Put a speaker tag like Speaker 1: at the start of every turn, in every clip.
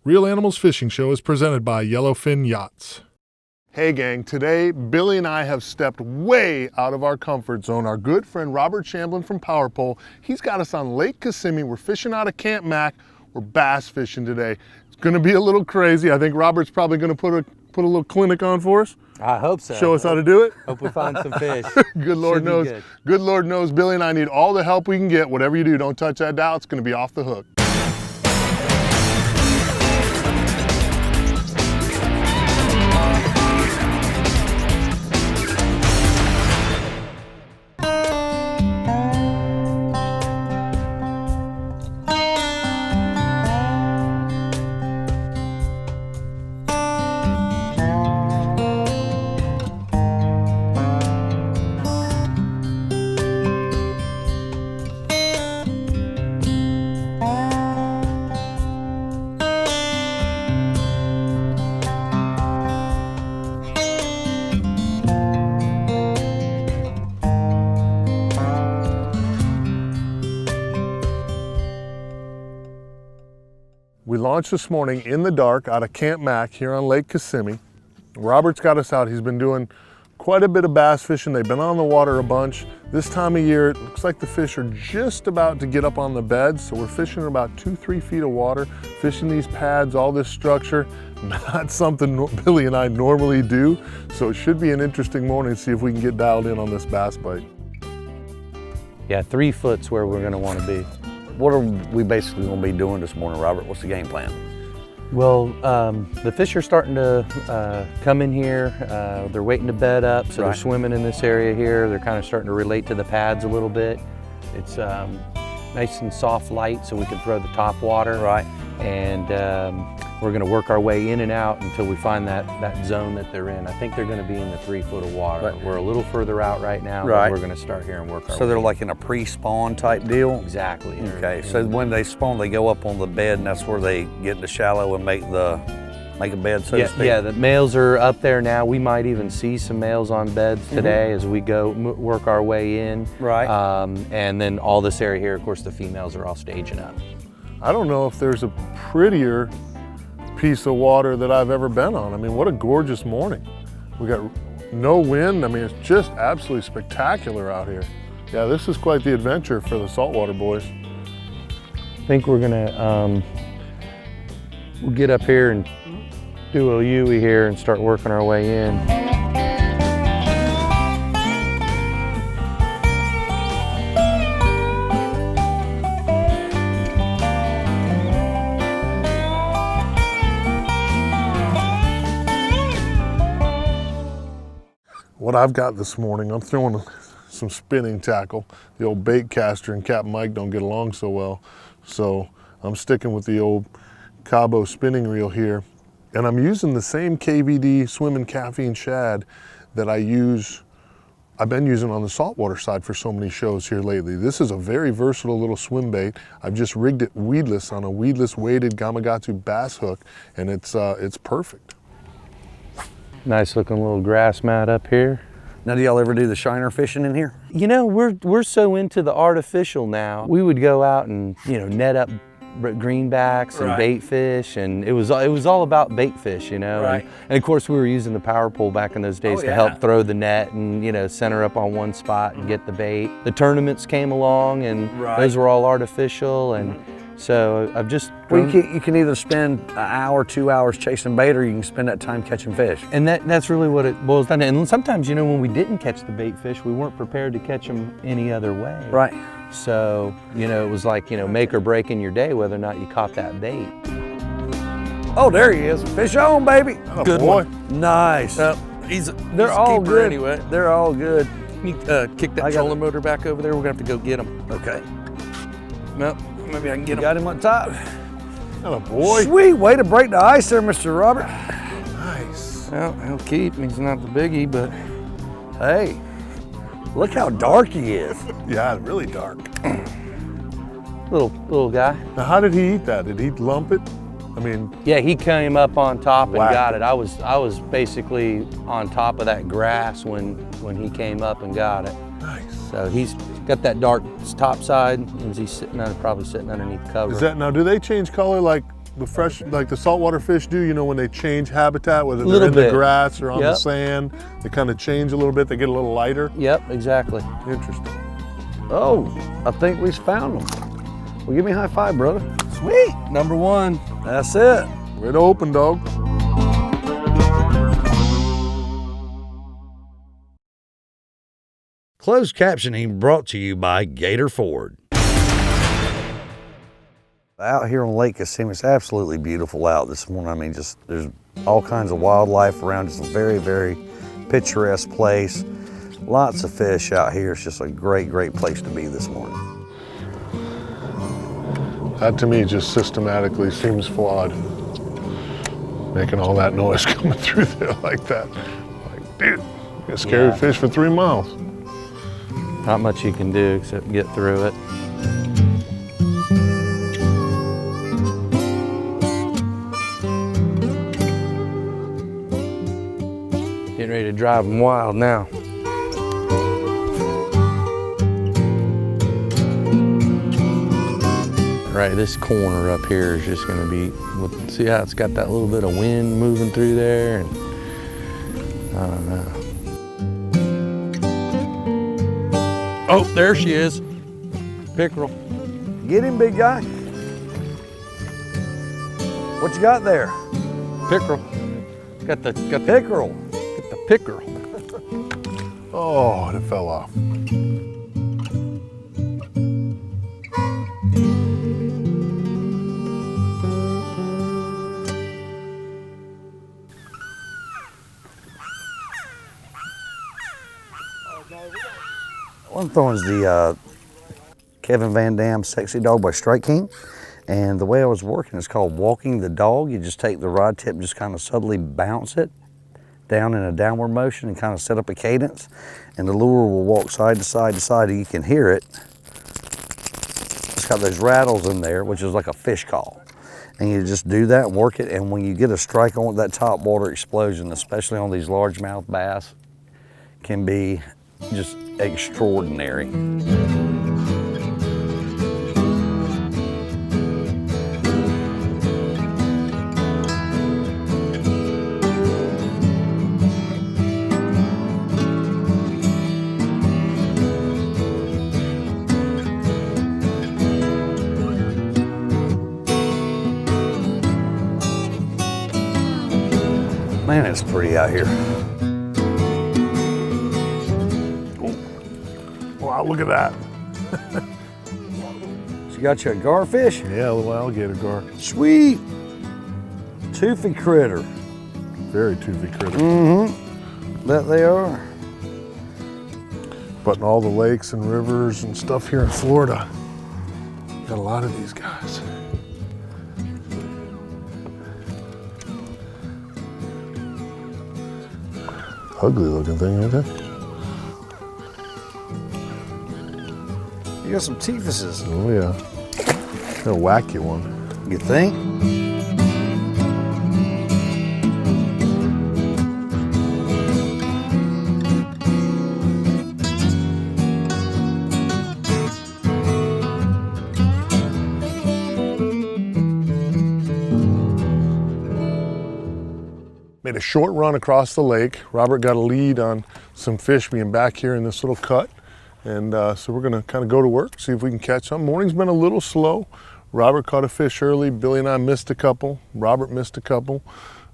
Speaker 1: Real Animals Fishing Show is presented by Yellowfin Yachts. Hey gang, today Billy and I have stepped way out of our comfort zone. Our good friend Robert Shamblin from Power Pole, he's got us on Lake Kissimmee. We're fishing out of Camp Mac. We're bass fishing today. It's gonna be a little crazy. I think Robert's probably gonna put a little clinic on for us.
Speaker 2: I hope so.
Speaker 1: Show us how to do it.
Speaker 2: Hope we find some fish.
Speaker 1: Good Lord knows. Good Lord knows Billy and I need all the help we can get. Whatever you do, don't touch that dial. It's gonna be off the hook. We launched this morning in the dark out of Camp Mac here on Lake Kissimmee. Robert's got us out. He's been doing quite a bit of bass fishing. They've been on the water a bunch. This time of year, it looks like the fish are just about to get up on the beds. So we're fishing in about 2-3 feet of water, fishing these pads, all this structure. Not something Billy and I normally do. So it should be an interesting morning to see if we can get dialed in on this bass bite.
Speaker 2: Yeah, 3 foot's where we're gonna wanna be.
Speaker 3: What are we basically going to be doing this morning, Robert? What's the game plan?
Speaker 2: Well, the fish are starting to come in here. They're waiting to bed up, so they're swimming in this area here. They're kind of starting to relate to the pads a little bit. It's nice and soft light, so we can throw the top water.
Speaker 3: Right.
Speaker 2: And we're going to work our way in and out until we find that zone that they're in. I think they're going to be in the 3 foot of water.
Speaker 3: Right.
Speaker 2: We're a little further out right now,
Speaker 3: right.
Speaker 2: But we're going to start here and work our way.
Speaker 3: So they're like in a pre-spawn type deal?
Speaker 2: Exactly.
Speaker 3: Okay, so when they spawn, they go up on the bed, and that's where they get in the shallow and make a bed, so to speak?
Speaker 2: Yeah, the males are up there now. We might even see some males on beds today as we go work our way in.
Speaker 3: Right.
Speaker 2: And then all this area here, of course, the females are all staging up.
Speaker 1: I don't know if there's a prettier piece of water that I've ever been on. I mean, what a gorgeous morning. We got no wind. I mean, it's just absolutely spectacular out here. Yeah, this is quite the adventure for the saltwater boys.
Speaker 2: I think we're gonna we'll get up here and do a Yui here and start working our way in.
Speaker 1: What I've got this morning, I'm throwing some spinning tackle. The old bait caster and Captain Mike don't get along so well. So I'm sticking with the old Cabo spinning reel here. And I'm using the same KVD swimming caffeine shad that I've been using on the saltwater side for so many shows here lately. This is a very versatile little swim bait. I've just rigged it weedless on a weedless weighted Gamakatsu bass hook, and it's perfect.
Speaker 2: Nice looking little grass mat up here.
Speaker 3: Now, do y'all ever do the shiner fishing in here?
Speaker 2: You know, we're so into the artificial now. We would go out and, you know, net up greenbacks and bait fish, and it was all about bait fish, you know.
Speaker 3: Right.
Speaker 2: And of course, we were using the power pole back in those days to help throw the net and, you know, center up on one spot and get the bait. The tournaments came along, and those were all artificial, and so I've just...
Speaker 3: Well, you can either spend an hour, 2 hours chasing bait, or you can spend that time catching fish.
Speaker 2: And that's really what it boils down to. And sometimes, you know, when we didn't catch the bait fish, we weren't prepared to catch them any other way.
Speaker 3: Right.
Speaker 2: So, you know, it was like, you know, make or break in your day whether or not you caught that bait.
Speaker 3: Oh, there he is. Fish on, baby.
Speaker 1: Oh, good boy.
Speaker 3: Nice.
Speaker 2: They're all good
Speaker 3: anyway. They're all good.
Speaker 2: You kick that trolling motor back over there. We're going to have to go get them.
Speaker 3: Okay.
Speaker 2: Well, maybe I can get him.
Speaker 3: Got him on top.
Speaker 1: Oh, boy.
Speaker 3: Sweet. Way to break the ice there, Mr. Robert.
Speaker 1: Nice.
Speaker 2: Well, he'll keep. He's not the biggie, but...
Speaker 3: Hey, look how dark he is.
Speaker 1: Yeah, really dark.
Speaker 2: Little guy.
Speaker 1: Now, how did he eat that? Did he lump it? I mean...
Speaker 2: Yeah, he came up on top and got it. I was basically on top of that grass when he came up and got it.
Speaker 1: Nice.
Speaker 2: So he's got that dark top side, and he's probably sitting underneath cover.
Speaker 1: Is that, now do they change color like the fresh, like the saltwater fish do, you know, when they change habitat, whether they're
Speaker 2: Little
Speaker 1: in
Speaker 2: bit.
Speaker 1: the grass or on the
Speaker 2: Yep.
Speaker 1: sand, they kind of change a little bit, they get a little lighter.
Speaker 2: Yep, exactly.
Speaker 1: Interesting.
Speaker 3: Oh, I think we found them. Well, give me a high five, brother.
Speaker 2: Sweet. Number one.
Speaker 3: That's it.
Speaker 1: Way to open, dog.
Speaker 3: Closed captioning brought to you by Gator Ford. Out here on Lake Kissimmee, it's absolutely beautiful out this morning. I mean, just there's all kinds of wildlife around. It's a very, very picturesque place. Lots of fish out here. It's just a great, great place to be this morning.
Speaker 1: That to me just systematically seems flawed. Making all that noise coming through there like that. Like, dude, you got scary fish for 3 miles.
Speaker 2: Not much you can do except get through it. Getting ready to drive them wild now. Right, this corner up here is just gonna be, see how it's got that little bit of wind moving through there? And I don't know. Oh, there she is. Pickerel.
Speaker 3: Get him, big guy. What you got there?
Speaker 2: Pickerel. Got the
Speaker 3: Pickerel.
Speaker 2: pickerel.
Speaker 1: Oh, it fell off.
Speaker 3: What I'm throwing is the Kevin Van Dam Sexy Dog by Strike King. And the way I was working is called walking the dog. You just take the rod tip and just kind of subtly bounce it down in a downward motion and kind of set up a cadence. And the lure will walk side to side to side and you can hear it. It's got those rattles in there, which is like a fish call. And you just do that and work it. And when you get a strike on it, that top water explosion, especially on these largemouth bass, can be just extraordinary. Man, it's pretty out here.
Speaker 1: Wow, look at that.
Speaker 3: So you got you a garfish?
Speaker 1: Yeah, a little alligator gar.
Speaker 3: Sweet. Toothy critter.
Speaker 1: Very toothy critter.
Speaker 3: Mm-hmm. That they are.
Speaker 1: But in all the lakes and rivers and stuff here in Florida, got a lot of these guys. Ugly looking thing, ain't it?
Speaker 3: You got some teethuses.
Speaker 1: Oh yeah. They'll whack you one.
Speaker 3: You think?
Speaker 1: Made a short run across the lake. Robert got a lead on some fish being back here in this little cut. And so we're gonna kind of go to work, see if we can catch some. Morning's been a little slow. Robert caught a fish early. Billy and I missed a couple. Robert missed a couple.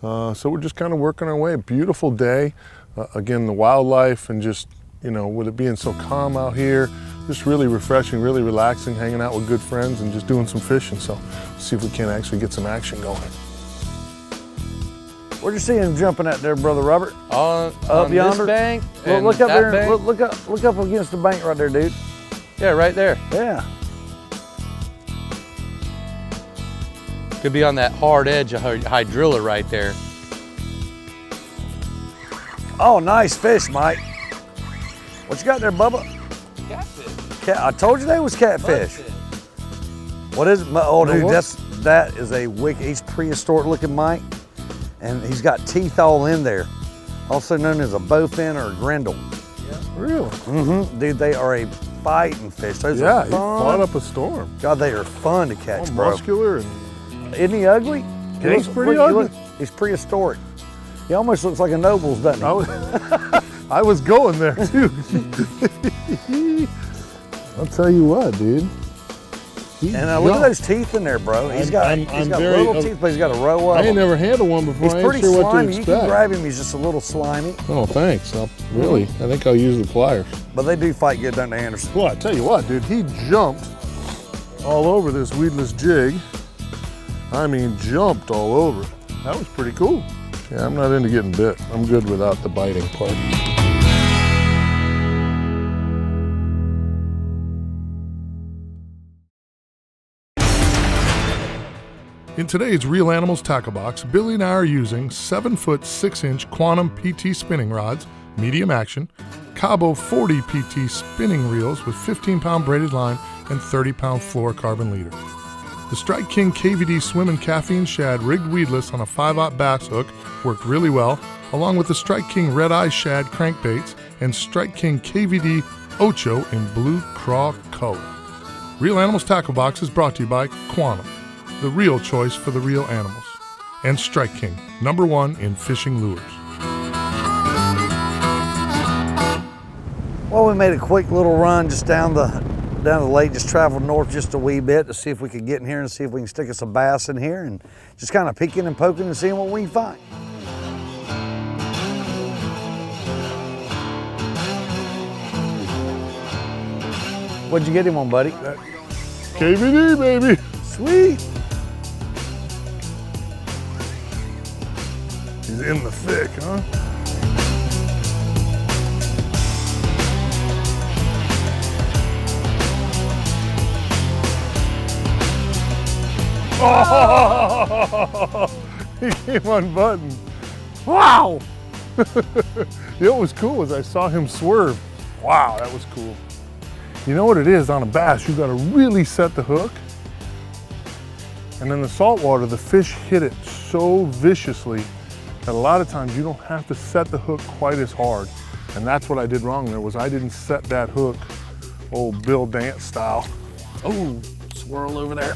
Speaker 1: So we're just kind of working our way. A beautiful day. Again, the wildlife and just, you know, with it being so calm out here, just really refreshing, really relaxing, hanging out with good friends and just doing some fishing. So see if we can actually get some action going.
Speaker 3: Where'd you see him jumping at there, Brother Robert?
Speaker 2: On
Speaker 3: yonder?
Speaker 2: this bank. and
Speaker 3: Look up
Speaker 2: that
Speaker 3: there.
Speaker 2: bank.
Speaker 3: Look up against the bank right there, dude.
Speaker 2: Yeah, right there.
Speaker 3: Yeah.
Speaker 2: Could be on that hard edge of hydrilla right there.
Speaker 3: Oh, nice fish, Mike. What you got there, Bubba?
Speaker 2: Catfish.
Speaker 3: I told you that was catfish. What is it? Oh, dude, that is a wicked. He's prehistoric looking, Mike, and he's got teeth all in there. Also known as a bowfin or a grindle.
Speaker 1: Yeah. Really?
Speaker 3: Mm-hmm. Dude, they are a fighting fish. Those
Speaker 1: Yeah,
Speaker 3: are
Speaker 1: he
Speaker 3: fun.
Speaker 1: fought up a storm.
Speaker 3: God, they are fun to catch,
Speaker 1: All
Speaker 3: bro.
Speaker 1: muscular and
Speaker 3: Isn't he ugly?
Speaker 1: He's pretty ugly.
Speaker 3: He's prehistoric. He almost looks like a Nobles, doesn't he?
Speaker 1: I was going there too. I'll tell you what, dude.
Speaker 3: And look at those teeth in there, bro. He's got little teeth, but he's got a row of them.
Speaker 1: I ain't never handled one before.
Speaker 3: He's
Speaker 1: I ain't
Speaker 3: pretty
Speaker 1: sure what to
Speaker 3: slimy. You
Speaker 1: expect.
Speaker 3: can grab him. He's just a little slimy.
Speaker 1: Oh, thanks. Really, I think I'll use the pliers.
Speaker 3: But they do fight good, don't they, Anderson?
Speaker 1: Well, I tell you what, dude. He jumped all over this weedless jig. I mean, jumped all over it. That was pretty cool. Yeah, I'm not into getting bit. I'm good without the biting part. In today's Real Animals Tackle Box, Billy and I are using 7-foot 6-inch Quantum PT spinning rods, medium action, Cabo 40 PT spinning reels with 15-pound braided line and 30-pound fluorocarbon leader. The Strike King KVD Swim and Caffeine Shad rigged weedless on a 5/0 bass hook worked really well, along with the Strike King Red Eye Shad crankbaits and Strike King KVD Ocho in Blue Craw color. Real Animals Tackle Box is brought to you by Quantum, the real choice for the real animals, and Strike King, #1 in fishing lures.
Speaker 3: Well, we made a quick little run just down the lake, just traveled north just a wee bit to see if we could get in here and see if we can stick us a bass in here, and just kind of peeking and poking and seeing what we can find. What'd you get him on, buddy?
Speaker 1: KVD, baby.
Speaker 3: Sweet.
Speaker 1: He's in the thick, huh? Oh, he came unbuttoned. Wow. You know what was cool is I saw him swerve. Wow, that was cool. You know what it is on a bass, you gotta really set the hook. And in the saltwater, the fish hit it so viciously that a lot of times you don't have to set the hook quite as hard. And that's what I did wrong there, was I didn't set that hook, old Bill Dance style. Oh, swirl over there.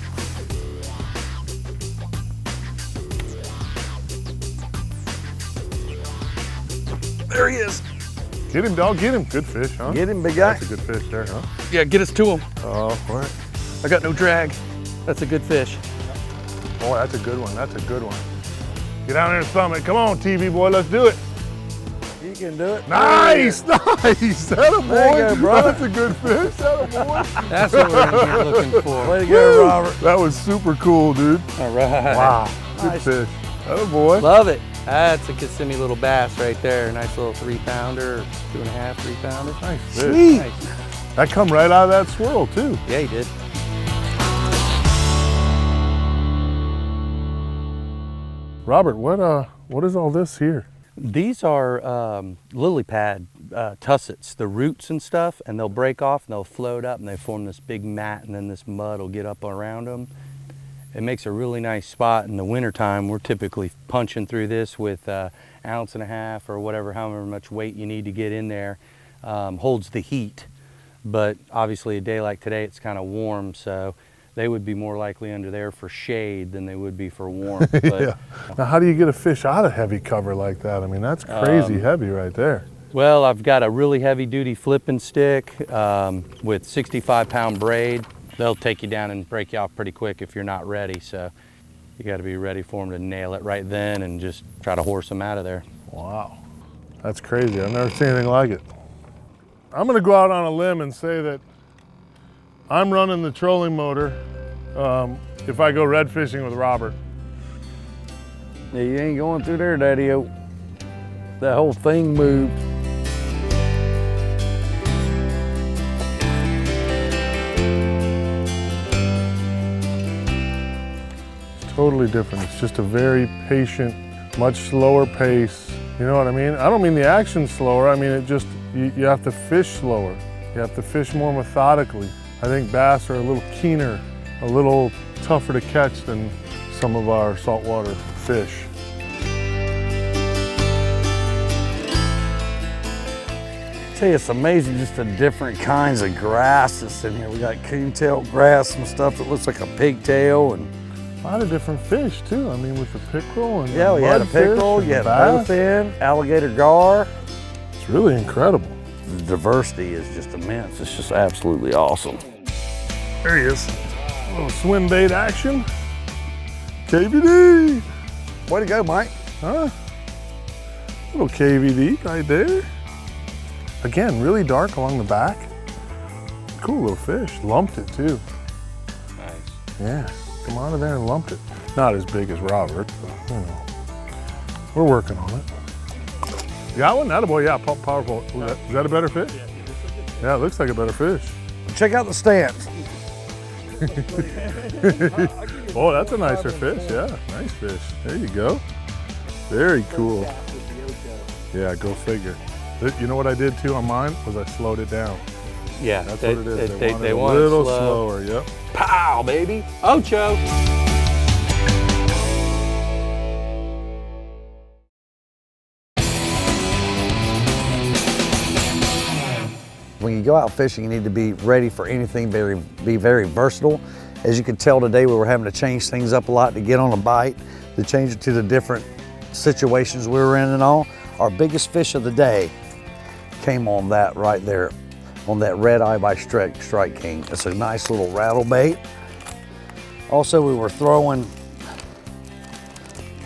Speaker 3: There he is.
Speaker 1: Get him, dog, get him. Good fish, huh?
Speaker 3: Get him, big guy.
Speaker 1: That's a good fish there, huh?
Speaker 2: Yeah, get us to him.
Speaker 1: Oh, all right.
Speaker 2: I got no drag. That's a good fish.
Speaker 1: Boy, that's a good one, that's a good one. Get down there and thumb it. Come on, TV boy, let's do it.
Speaker 3: You can do it.
Speaker 1: Nice, nice. That a boy.
Speaker 3: There you go, brother.
Speaker 1: That's a good fish. That a boy.
Speaker 2: That's what we're in here looking for.
Speaker 3: Way to go, Robert.
Speaker 1: That was super cool, dude.
Speaker 2: All right.
Speaker 1: Wow, good
Speaker 3: Nice.
Speaker 1: fish. That a boy.
Speaker 2: Love it. That's a Kissimmee little bass right there. Nice little 3-pounder, 2.5, 3-pounder.
Speaker 1: Nice fish.
Speaker 3: Sweet.
Speaker 2: Nice.
Speaker 1: That come right out of that swirl too.
Speaker 2: Yeah, he did.
Speaker 1: Robert, what is all this here?
Speaker 2: These are lily pad tussets, the roots and stuff, and they'll break off and they'll float up and they form this big mat, and then this mud will get up around them. It makes a really nice spot in the wintertime. We're typically punching through this with 1.5 ounces or whatever, however much weight you need to get in there. Holds the heat, but obviously a day like today it's kind of warm, so they would be more likely under there for shade than they would be for warmth. But,
Speaker 1: Yeah. Now, how do you get a fish out of heavy cover like that? I mean, that's crazy heavy right there.
Speaker 2: Well, I've got a really heavy duty flipping stick with 65-pound braid. They'll take you down and break you off pretty quick if you're not ready. So you got to be ready for them to nail it right then and just try to horse them out of there.
Speaker 1: Wow, that's crazy. I've never seen anything like it. I'm gonna go out on a limb and say that I'm running the trolling motor if I go red fishing with Robert.
Speaker 3: Yeah, you ain't going through there, Daddy-o. That whole thing moved.
Speaker 1: Totally different. It's just a very patient, much slower pace. You know what I mean? I don't mean the action's slower. I mean, it just, you have to fish slower. You have to fish more methodically. I think bass are a little keener, a little tougher to catch than some of our saltwater fish.
Speaker 3: Tell you, it's amazing just the different kinds of grass that's in here. We got coontail grass, some stuff that looks like a pigtail, and
Speaker 1: A lot of different fish too. I mean, with the pickerel and
Speaker 3: Yeah,
Speaker 1: the
Speaker 3: you had a
Speaker 1: mudfish
Speaker 3: pickerel,
Speaker 1: and
Speaker 3: you had
Speaker 1: the
Speaker 3: a
Speaker 1: bass.
Speaker 3: bowfin, alligator gar.
Speaker 1: It's really incredible.
Speaker 3: The diversity is just immense. It's just absolutely awesome.
Speaker 1: There he is. A little swim bait action. KVD.
Speaker 3: Way to go, Mike.
Speaker 1: Huh? Little KVD right there. Again, really dark along the back. Cool little fish. Lumped it too.
Speaker 2: Nice.
Speaker 1: Yeah, come out of there and lumped it. Not as big as Robert, but you know. We're working on it. You got one? Attaboy, yeah, powerful. Is that a better fish? Yeah, it looks like a better fish.
Speaker 3: Check out the stance.
Speaker 1: Oh, that's a nicer fish, yeah, nice fish. There you go. Very cool. Yeah, go figure. You know what I did too on mine was I slowed it down.
Speaker 2: Yeah,
Speaker 1: That's what it is.
Speaker 2: They
Speaker 1: want it a
Speaker 2: want it
Speaker 1: little
Speaker 2: slow.
Speaker 1: slower, yep.
Speaker 2: Pow, baby. Ocho.
Speaker 3: When you go out fishing, you need to be ready for anything, be very versatile. As you can tell today, we were having to change things up a lot to get on a bite, to change it to the different situations we were in and all. Our biggest fish of the day came on that right there, on that red eye by Strike King. It's a nice little rattle bait. Also, we were throwing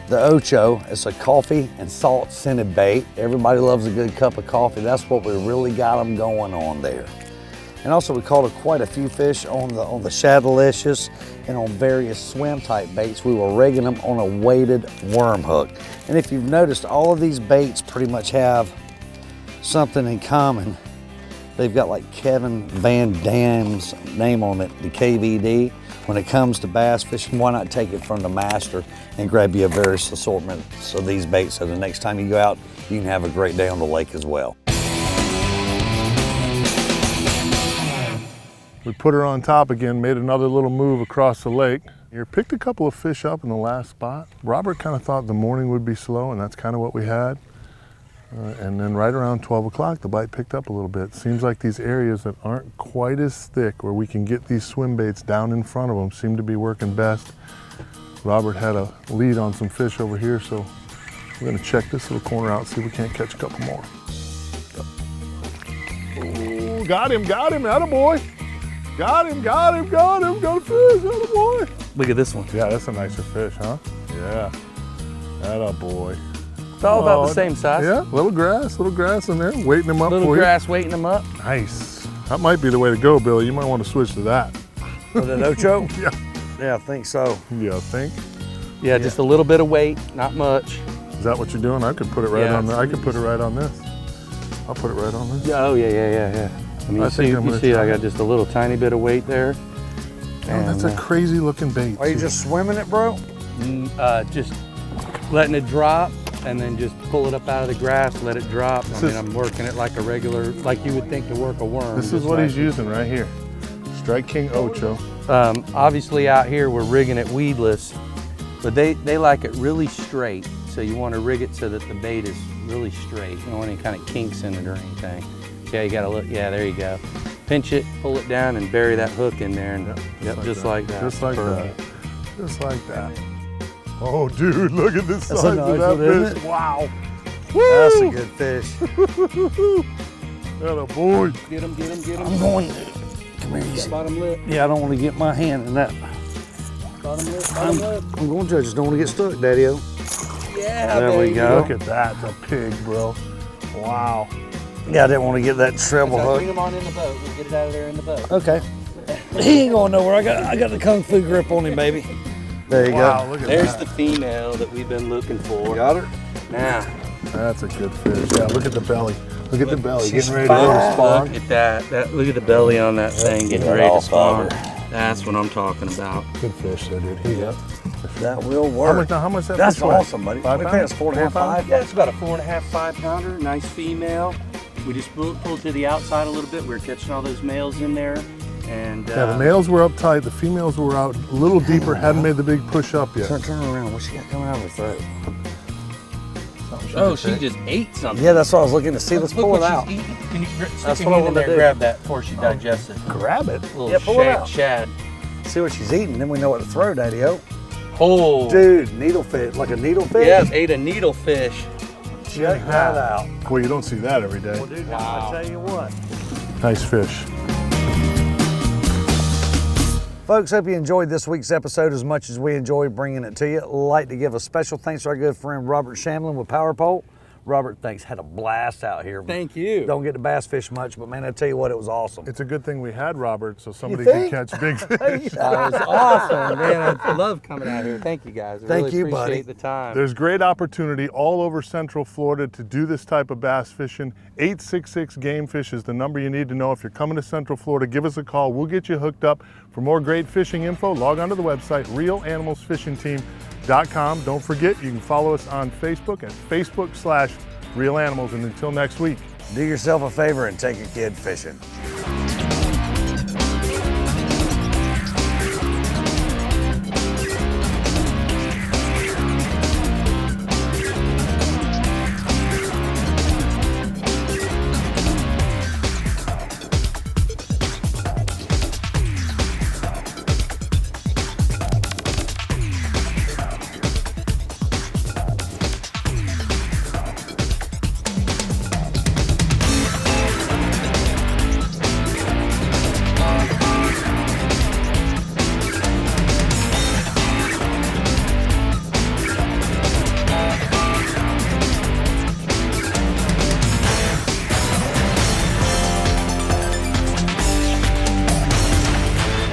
Speaker 3: the Ocho. It's a coffee and salt scented bait. Everybody loves a good cup of coffee. That's what we really got them going on there. And also we caught quite a few fish on the Shadalicious and on various swim type baits. We were rigging them on a weighted worm hook. And if you've noticed, all of these baits pretty much have something in common. They've got like Kevin Van Dam's name on it, the KVD. When it comes to bass fishing, why not take it from the master and grab you a various assortment of these baits so the next time you go out, you can have a great day on the lake as well.
Speaker 1: We put her on top again, made another little move across the lake. You picked a couple of fish up in the last spot. Robert kind of thought the morning would be slow, and that's kind of what we had. And then right around 12 o'clock, the bite picked up a little bit. Seems like these areas that aren't quite as thick, where we can get these swim baits down in front of them, seem to be working best. Robert had a lead on some fish over here, so we're gonna check this little corner out, see if we can't catch a couple more. Ooh, got him, attaboy. Got him, got a fish, attaboy.
Speaker 2: Look at this one.
Speaker 1: Yeah, that's a nicer fish, huh? Yeah, attaboy.
Speaker 2: It's all about the same size.
Speaker 1: Yeah, little grass in there, weighting them up
Speaker 2: Little
Speaker 1: for
Speaker 2: grass weighting them up.
Speaker 1: you. Nice. That might be the way to go, Billy. You might want to switch to that.
Speaker 3: For the Ocho?
Speaker 1: Yeah.
Speaker 3: Yeah, I think so.
Speaker 1: Yeah, I think.
Speaker 2: Yeah, just a little bit of weight, not much.
Speaker 1: Is that what you're doing? I could put it right on there. I could put it right on this. I'll put it right on this.
Speaker 2: Oh, yeah. I mean,
Speaker 1: I think I'm
Speaker 2: you
Speaker 1: gonna
Speaker 2: see
Speaker 1: try
Speaker 2: I got
Speaker 1: it.
Speaker 2: just a little tiny bit of weight there.
Speaker 1: Oh, that's a crazy looking bait.
Speaker 3: Are you
Speaker 1: too.
Speaker 3: just swimming it, bro?
Speaker 2: Just letting it drop and then just pull it up out of the grass, let it drop. I mean, I'm working it like a regular, like you would think to work a worm.
Speaker 1: This is what he's using right here. Strike King Ocho.
Speaker 2: Obviously out here we're rigging it weedless, but they like it really straight. So you want to rig it so that the bait is really straight. You don't want any kind of kinks in it or anything. Yeah, you gotta look, yeah, there you go. Pinch it, pull it down, and bury that hook in there, and just like that.
Speaker 1: Just like that. Just like that. Oh, dude, look at the size
Speaker 3: a
Speaker 1: of
Speaker 3: nice
Speaker 1: that
Speaker 3: one, isn't
Speaker 1: fish.
Speaker 3: it?
Speaker 1: Wow.
Speaker 3: That's a
Speaker 1: Woo!
Speaker 3: good fish.
Speaker 1: Attaboy.
Speaker 2: Get him.
Speaker 3: I'm going to. Come here, easy.
Speaker 2: Bottom lip,
Speaker 3: Yeah, I don't want to get my hand in that.
Speaker 2: bottom lip.
Speaker 3: I'm going to. I just don't want to get stuck, Daddy-O.
Speaker 2: Yeah,
Speaker 3: There we
Speaker 2: baby.
Speaker 3: go.
Speaker 1: Look at that, the pig, bro. Wow.
Speaker 3: Yeah, I didn't want to get that treble
Speaker 2: So bring
Speaker 3: hook.
Speaker 2: him on in the boat. We'll get it out of there in the boat.
Speaker 3: Okay. He ain't going nowhere. I got the Kung Fu grip on him, baby. There you
Speaker 1: Wow,
Speaker 3: go.
Speaker 1: look at
Speaker 2: There's
Speaker 1: that.
Speaker 2: the female that we've been looking for.
Speaker 3: Got her?
Speaker 2: Now,
Speaker 1: That's a good fish. Yeah, look at the belly. Look at the belly.
Speaker 3: She's
Speaker 1: Getting ready to go to
Speaker 3: fine.
Speaker 1: spawn.
Speaker 2: look at that. Look at the belly on that thing getting
Speaker 3: got
Speaker 2: ready to
Speaker 3: off
Speaker 2: spawn.
Speaker 3: of
Speaker 2: That's what I'm talking about.
Speaker 1: Good fish there, dude. Heat up.
Speaker 3: That will work.
Speaker 1: How much that
Speaker 3: That's
Speaker 1: fish weigh?
Speaker 3: awesome, buddy.
Speaker 1: 5
Speaker 3: We think
Speaker 1: pounds?
Speaker 3: it's 4.5, 5.
Speaker 2: Yeah, it's about a 4.5, 5 pounder. Nice female. We just pulled to the outside a little bit. We were catching all those males in there. And
Speaker 1: Yeah, the males were up tight. The females were out a little deeper. Hadn't made the big push up yet.
Speaker 3: Turn around. What she got coming out of her throat?
Speaker 2: oh, she just ate something.
Speaker 3: Yeah, that's what I was looking to see. Let's
Speaker 2: Look
Speaker 3: pull it
Speaker 2: what
Speaker 3: out.
Speaker 2: she's eating. Can you
Speaker 3: That's
Speaker 2: stick
Speaker 3: what I
Speaker 2: your hand in
Speaker 3: wanted
Speaker 2: there
Speaker 3: to
Speaker 2: and
Speaker 3: do.
Speaker 2: grab that before she digests it?
Speaker 1: Grab it.
Speaker 2: Little
Speaker 3: Yeah, pull it out.
Speaker 2: shad.
Speaker 3: See what she's eating, then we know what to throw, Daddy-O.
Speaker 2: Oh,
Speaker 3: Dude, needlefish, like a needlefish?
Speaker 2: yes, ate a needlefish.
Speaker 3: Check that out.
Speaker 1: Well, you don't see that every day.
Speaker 3: Well, dude,
Speaker 2: Wow.
Speaker 3: I tell you what.
Speaker 1: Nice fish.
Speaker 3: Folks, hope you enjoyed this week's episode as much as we enjoyed bringing it to you. I'd like to give a special thanks to our good friend Robert Shamblin with Power Pole. Robert, thanks. Had a blast out here.
Speaker 2: Thank you.
Speaker 3: Don't get to bass fish much, but man, I tell you what, it was awesome.
Speaker 1: It's a good thing we had Robert so somebody
Speaker 3: think?
Speaker 1: could catch big fish.
Speaker 2: That was awesome, man. I love coming out here. Thank you, guys. I
Speaker 3: Thank
Speaker 2: really
Speaker 3: you,
Speaker 2: appreciate
Speaker 3: buddy.
Speaker 2: the time.
Speaker 1: There's great opportunity all over Central Florida to do this type of bass fishing. 866 Game Fish is the number you need to know. If you're coming to Central Florida, give us a call. We'll get you hooked up. For more great fishing info, log on to the website, realanimalsfishingteam.com. Don't forget, you can follow us on Facebook at Facebook/Real Animals. And until next week,
Speaker 3: Do yourself a favor and take a kid fishing.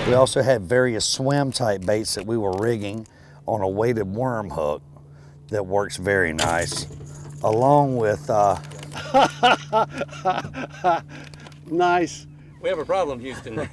Speaker 3: We also had various swim type baits that we were rigging on a weighted worm hook that works very nice, along with
Speaker 4: Nice.
Speaker 2: We have a problem, Houston.